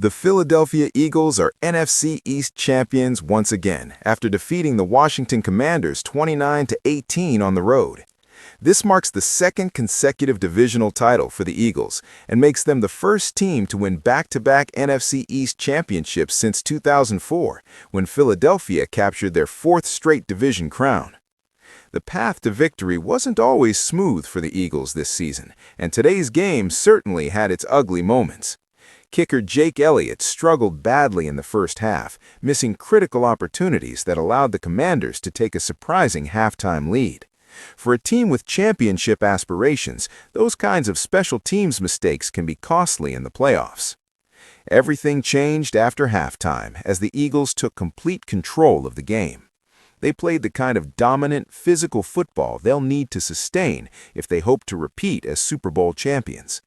The Philadelphia Eagles are NFC East champions once again after defeating the Washington Commanders 29-18 on the road. This marks the second consecutive divisional title for the Eagles and makes them the first team to win back-to-back NFC East championships since 2004, when Philadelphia captured their fourth straight division crown. The path to victory wasn't always smooth for the Eagles this season, and today's game certainly had its ugly moments. Kicker Jake Elliott struggled badly in the first half, missing critical opportunities that allowed the Commanders to take a surprising halftime lead. For a team with championship aspirations, those kinds of special teams mistakes can be costly in the playoffs. Everything changed after halftime as the Eagles took complete control of the game. They played the kind of dominant, physical football they'll need to sustain if they hope to repeat as Super Bowl champions.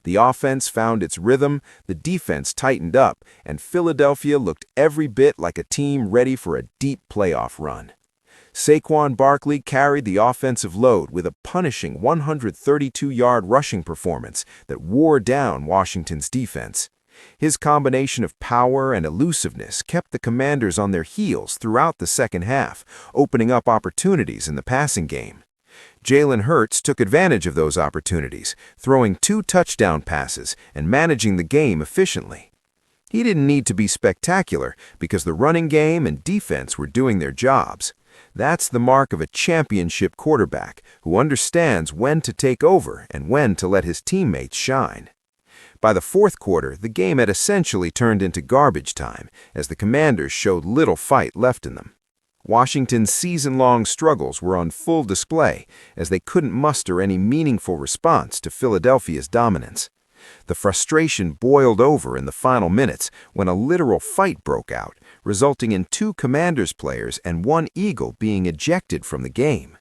The offense found its rhythm, the defense tightened up, and Philadelphia looked every bit like a team ready for a deep playoff run. Saquon Barkley carried the offensive load with a punishing 132-yard rushing performance that wore down Washington's defense. His combination of power and elusiveness kept the Commanders on their heels throughout the second half, opening up opportunities in the passing game. Jalen Hurts took advantage of those opportunities, throwing 2 touchdown passes and managing the game efficiently. He didn't need to be spectacular because the running game and defense were doing their jobs. That's the mark of a championship quarterback who understands when to take over and when to let his teammates shine. By the fourth quarter, the game had essentially turned into garbage time as the Commanders showed little fight left in them. Washington's season-long struggles were on full display as they couldn't muster any meaningful response to Philadelphia's dominance. The frustration boiled over in the final minutes when a literal fight broke out, resulting in 2 Commanders players and 1 Eagle being ejected from the game.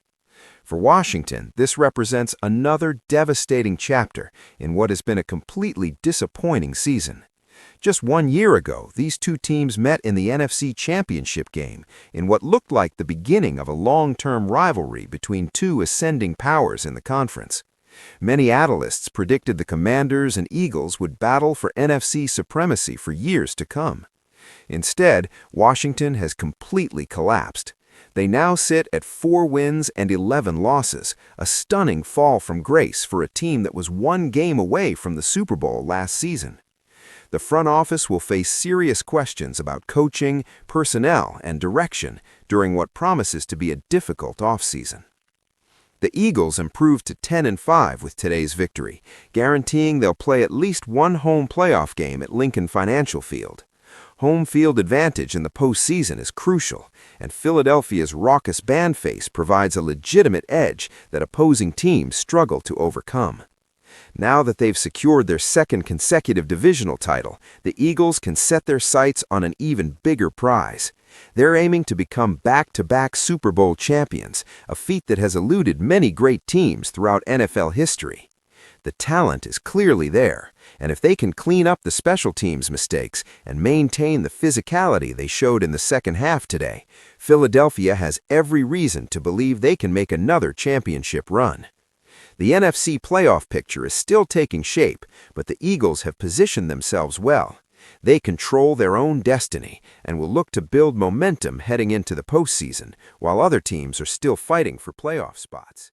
For Washington, this represents another devastating chapter in what has been a completely disappointing season. Just 1 year ago, these 2 teams met in the NFC Championship game in what looked like the beginning of a long-term rivalry between 2 ascending powers in the conference. Many analysts predicted the Commanders and Eagles would battle for NFC supremacy for years to come. Instead, Washington has completely collapsed. They now sit at 4 wins and 11 losses, a stunning fall from grace for a team that was 1 game away from the Super Bowl last season. The front office will face serious questions about coaching, personnel, and direction during what promises to be a difficult offseason. The Eagles improved to 10-5 with today's victory, guaranteeing they'll play at least 1 home playoff game at Lincoln Financial Field. Home field advantage in the postseason is crucial, and Philadelphia's raucous band face provides a legitimate edge that opposing teams struggle to overcome. Now that they've secured their second consecutive divisional title, the Eagles can set their sights on an even bigger prize. They're aiming to become back-to-back Super Bowl champions, a feat that has eluded many great teams throughout NFL history. The talent is clearly there, and if they can clean up the special teams mistakes and maintain the physicality they showed in the second half today, Philadelphia has every reason to believe they can make another championship run. The NFC playoff picture is still taking shape, but the Eagles have positioned themselves well. They control their own destiny and will look to build momentum heading into the postseason, while other teams are still fighting for playoff spots.